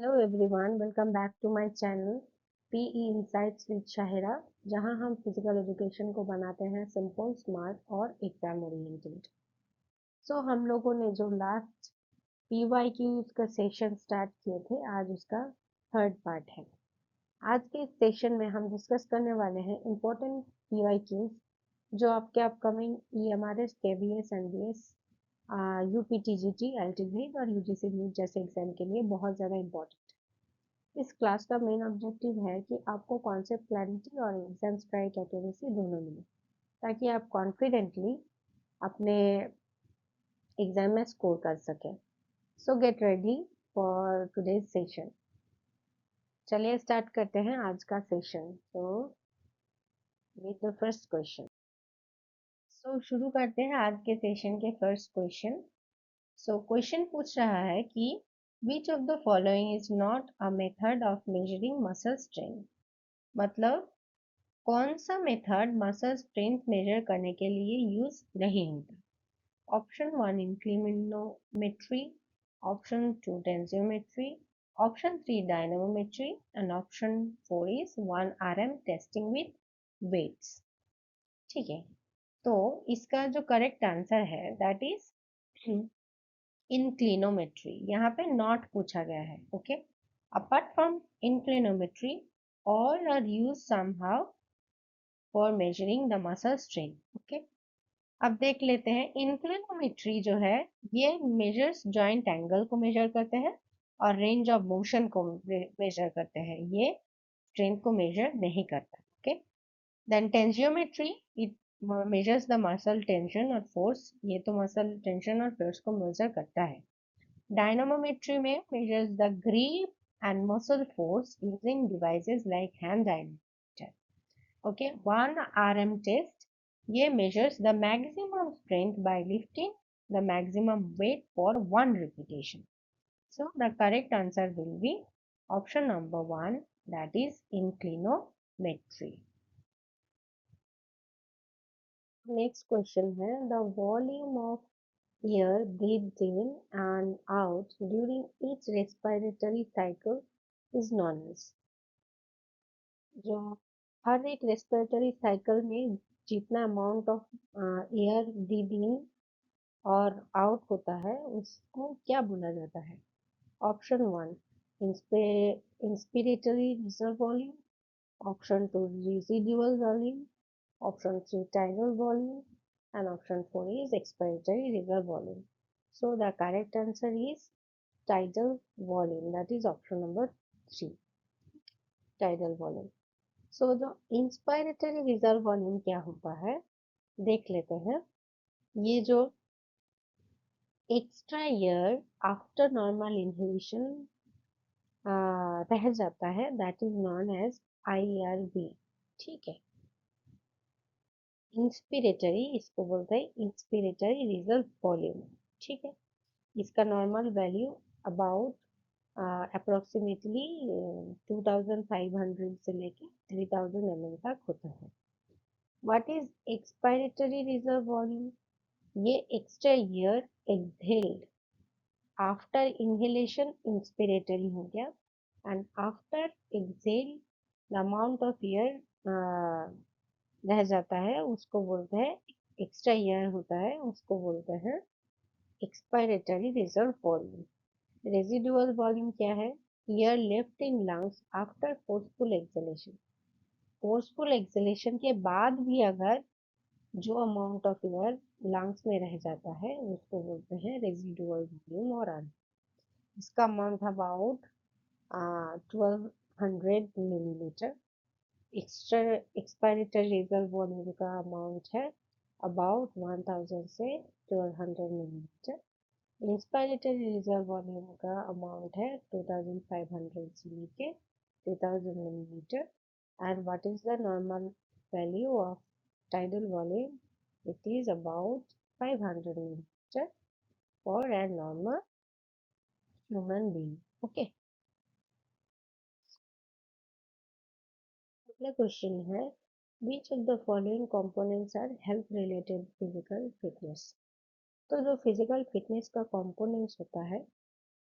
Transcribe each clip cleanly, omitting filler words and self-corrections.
Hello everyone, welcome back to my channel PE insights with Shahira, जहां हम physical education को बनाते हैं सिंपल, स्मार्ट और एग्जाम ओरिएंटेड। हम लोगों ने जो लास्ट पीवाईक्यूज का सेशन स्टार्ट किए थे, आज उसका थर्ड पार्ट है। आज के इस सेशन में हम डिस्कस करने वाले हैं इम्पोर्टेंट पीवाईक्यूज जो आपके upcoming EMRS, KBS, NBS, UPTGT, LTG और यूजीसी नीट जैसे एग्जाम के लिए बहुत ज़्यादा इम्पोर्टेंट। इस क्लास का मेन ऑब्जेक्टिव है कि आपको कॉन्सेप्ट क्लैरिटी और एग्जाम स्ट्राइक एक्यूरेसी दोनों मिले, ताकि आप कॉन्फिडेंटली अपने एग्जाम में स्कोर कर सकें। सो get ready for today's session. चलिए स्टार्ट करते हैं आज का session. With the first question. शुरू करते हैं आज के सेशन के फर्स्ट क्वेश्चन। क्वेश्चन पूछ रहा है कि which of the following is not a method of measuring muscle strength? मतलब कौन सा मेथड मसल स्ट्रेंथ मेजर करने के लिए यूज नहीं होता? Option 1 inclinometry, option 2 tensiometry, option 3 dynamometry and option 4 is 1 RM testing with weights. ठीक है, तो इसका जो करेक्ट आंसर है दैट इज इंक्लिनोमेट्री। यहाँ पे नॉट पूछा गया है। Okay, apart from inclinometry all are used somehow for measuring the muscle strain. Okay, अब देख लेते हैं इंक्लिनोमेट्री जो है ये मेजर्स जॉइंट एंगल को मेजर करते हैं और रेंज ऑफ मोशन को मेजर करते हैं, ये स्ट्रेंथ को मेजर नहीं करता। Okay, then tensiometry it measures the muscle tension और फोर्स, ये तो मसल टेंशन और फोर्स को मेजर करता है। डायनामोमेट्री में measures the grip and muscle force using devices like hand dynamometer. Okay, 1 RM test ये measures the maximum strength by lifting the maximum weight for one repetition. So the correct answer will be option number 1, that is inclinometry. Next question है, the volume of air breathed in and out during each respiratory cycle is known as। जो हर एक respiratory cycle में जितना amount of air breathe in और out होता है उसको क्या बोला जाता है? Option 1 inspiratory reserve volume, option 2 residual volume, option 3 tidal volume and option 4 is expiratory reserve volume. So the correct answer is tidal volume, that is option number 3, tidal volume. जो inspiratory reserve volume क्या होता है देख लेते हैं। ये जो extra air after normal inhalation रह जाता है that is known as IRV। ठीक है, इंस्पिरेटरी इसको बोलते हैं इंस्पिरेटरी रिजर्व वॉल्यूम। ठीक है, इसका नॉर्मल वैल्यू अबाउट अप्रोक्सीमेटली 2500 से लेके 3000 mm तक होता है। What is expiratory reserve volume? ये extra air exhaled after inhalation inspiratory हो गया, and after exhale the amount of air रह जाता है उसको बोलते हैं, एक्स्ट्रा एयर होता है उसको बोलते हैं expiratory reserve volume. Residual volume क्या है? Air left in lungs after forceful exhalation. Forceful exhalation के बाद भी अगर जो अमाउंट ऑफ एयर लंग्स में रह जाता है उसको बोलते हैं रेजिडुअल वॉल्यूम। और इसका amount about 1200 millilitre. Expiratory reserve volume का अमाउंट है अबाउट 1000 से 1200 मिलीलीटर। इंस्पायरेटरी रिजर्व वॉल्यूम का अमाउंट है 2500 से लेके 3000 millilitre. And what is the normal value of tidal volume? It is about 500 milliliter for a normal human being. Okay. अगला question है, which of the following components are health related physical fitness? जो physical fitness का components होता है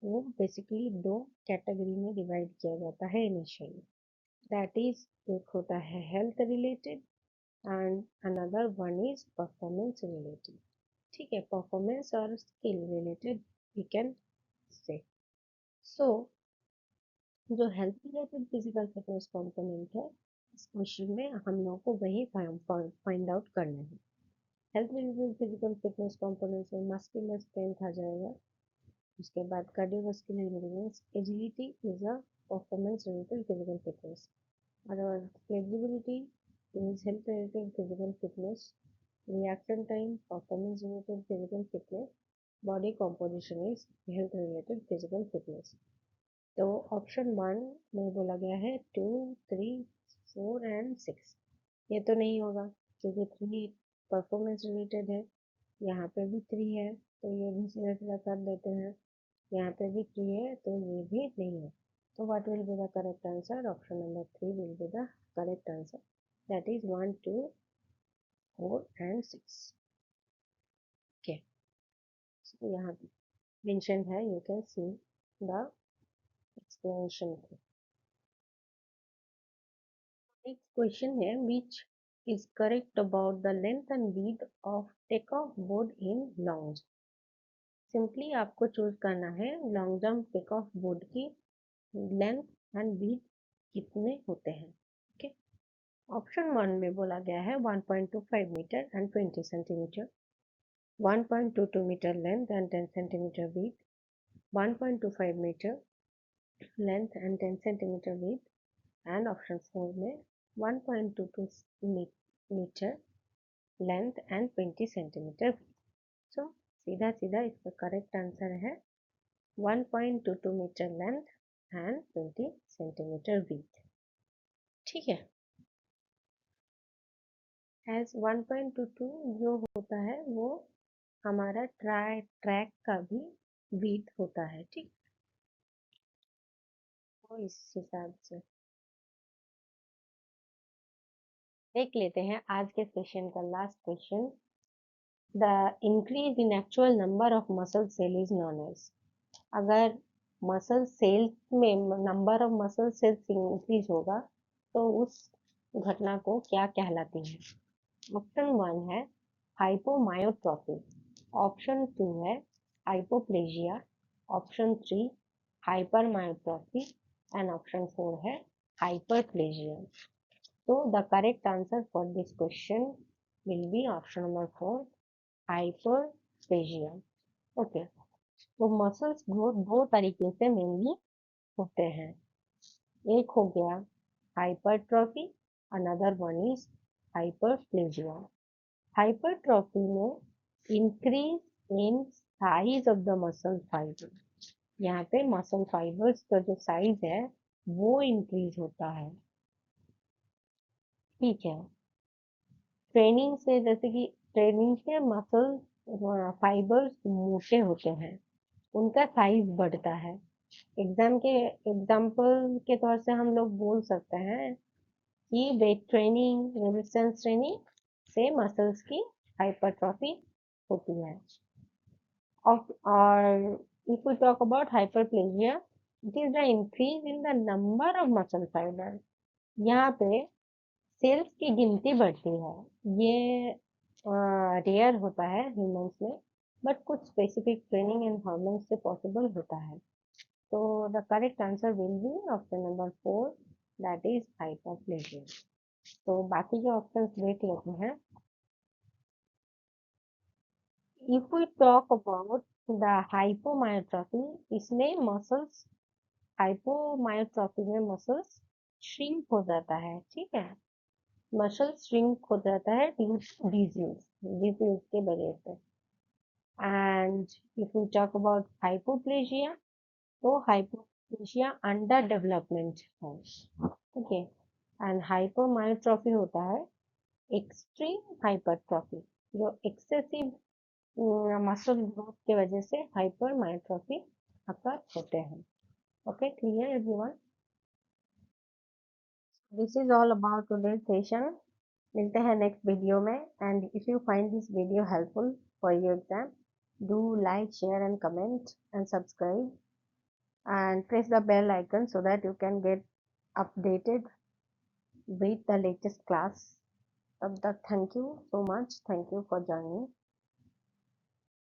वो basically दो category में divide किया जाता है इनिशियली। दैट इज, एक होता है health related and another one is performance related. ठीक है, परफॉर्मेंस और skill related we can say. So जो health related physical fitness component है, इस क्वेश्चन में हम लोगों को वही फाइंड आउट करना है। Health related physical fitness components में मस्कुलर स्ट्रेंथ आ जाएगा, उसके बाद cardiovascular endurance, agility is a performance related physical fitness, और flexibility is health related physical fitness, reaction time performance related physical fitness, body composition is health related physical fitness। तो option 1 में बोला गया है 2, 3, 4 and 6। ये तो नहीं होगा क्योंकि 3 परफॉर्मेंस रिलेटेड है, यहाँ पे भी 3 है तो ये भी सीधा सीधा कर देते हैं, यहाँ पे भी 3 है तो ये भी नहीं है। तो what will be the correct answer? Option number 3 will be the correct answer, that is 1, 2, 4 and 6। Okay, so यहाँ मेंशन है, you can see the explanation. Next question है, which is correct about the length and width of take off board in long jump? Simply आपको choose करना है long jump take off board की length and width कितने होते हैं। Okay, option 1 में बोला गया है 1.25 metre and 20 centimetre, 1.22 metre length and 10 centimetre width, 1.25 metre length and 10 centimetre width, and option 4 में 1.22 metre length and 20 centimetre. So सीधा सीधा इसका करेक्ट आंसर है 1.22 metre length and 20 centimetre width. ठीक है, एज 1.22 जो होता है वो हमारा ट्रैक का भी विड्थ होता है। ठीक, तो इस हिसाब से देख लेते हैं आज के सेशन का last question. The increase in actual number of muscle cell is known as. अगर मसल सेल्स में number of muscle cells increase होगा तो उस घटना को क्या कहलाती है? ऑप्शन 1 है हाइपोमायोट्रॉफी, ऑप्शन 2 है हाइपोप्लेजिया, ऑप्शन 3 हाइपरमायोट्रॉफी एंड ऑप्शन 4 है hyperplasia. So the correct answer for this question will be option number 4, hyperplasia. Okay, तो मसल्स ग्रोथ दो तरीके से मेनली होते हैं। एक हो गया hypertrophy, another one is hyperplasia. Hypertrophy में increase in size of the muscle fibre, यहाँ पे मसल फाइबर्स का जो साइज है वो इंक्रीज होता है। ठीक है, ट्रेनिंग से, जैसे कि ट्रेनिंग से मसल फाइबर्स मोटे होते हैं, उनका साइज बढ़ता है। एग्जाम्पल के तौर से हम लोग बोल सकते हैं कि वेट ट्रेनिंग, रेजिस्टेंस ट्रेनिंग से मसल्स की हाइपरट्रॉफी होती है। और if we talk about hyperplasia, it is the increase in the number of muscle fiber। यहाँ पे सेल्स की गिनती बढ़ती है। ये रेयर होता है ह्यूमंस में, बट कुछ स्पेसिफिक ट्रेनिंग एंड हार्मोन्स से पॉसिबल होता है। तो the correct answer will be option number 4, that is hyperplasia. तो बाकी के ऑप्शंस देख लेते हैं। If we talk about the hypomyotrophy, इसमें मसल्स, हाइपोमायोट्रॉफी में मसल्स श्रिंक हो जाता है। ठीक है, मसल श्रिंक हो जाता है ड्यू टू डिजीज के वजह से। And if you talk about hypoplasia, तो हाइपोप्लेजिया अंडर डेवलपमेंट है। ओके, एंड हाइपोमायोट्रॉफी होता है एक्सट्रीम हाइपरट्रॉफी, जो एक्सेसिव मसल ग्रोथ की वजह से हाइपरमायोट्रॉफी अकर होते हैं। Okay, clear everyone? This is all about today session. मिलते हैं नेक्स्ट वीडियो में, and if you find this video helpful for your exam, do like, share and comment and subscribe and press the bell icon so that you can get updated with the latest class. Thank you so much. Thank you for joining.